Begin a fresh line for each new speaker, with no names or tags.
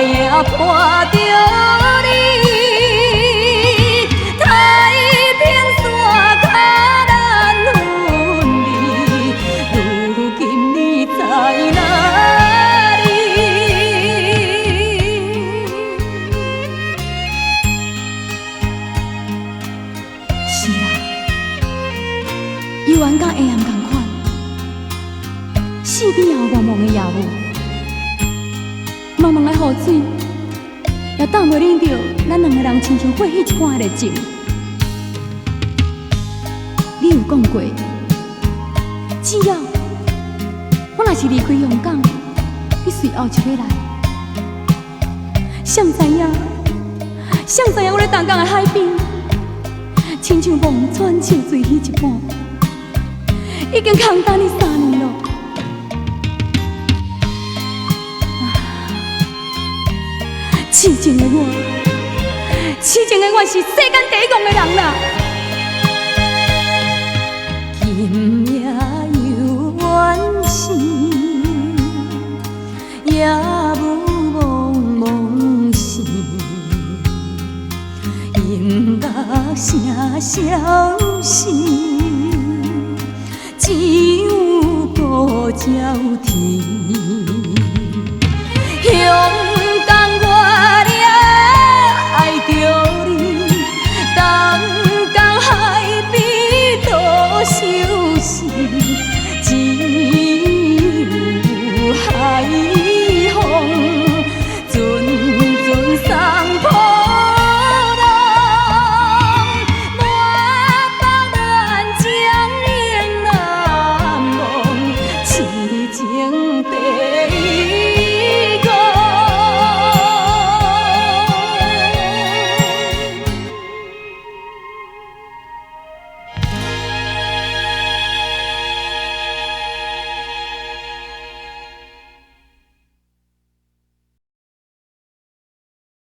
也伴着你，太平山脚难分离，如今你在哪里？是啊，幽暗甲黑暗同款，四边也有茫茫的夜雾。茫茫的雨水，也挡袂忍着咱两个人亲像过迄一般的热情。你有讲过，只要我若是离开香港，你随后就要来。谁知影我咧东港的海边，亲像梦转笑水迄一般，已经空等你3年了。痴情的我，痴情的我是世间第一戆的人啦。今夜犹原是夜雾蒙蒙是，音乐声消失，只有孤鸟啼。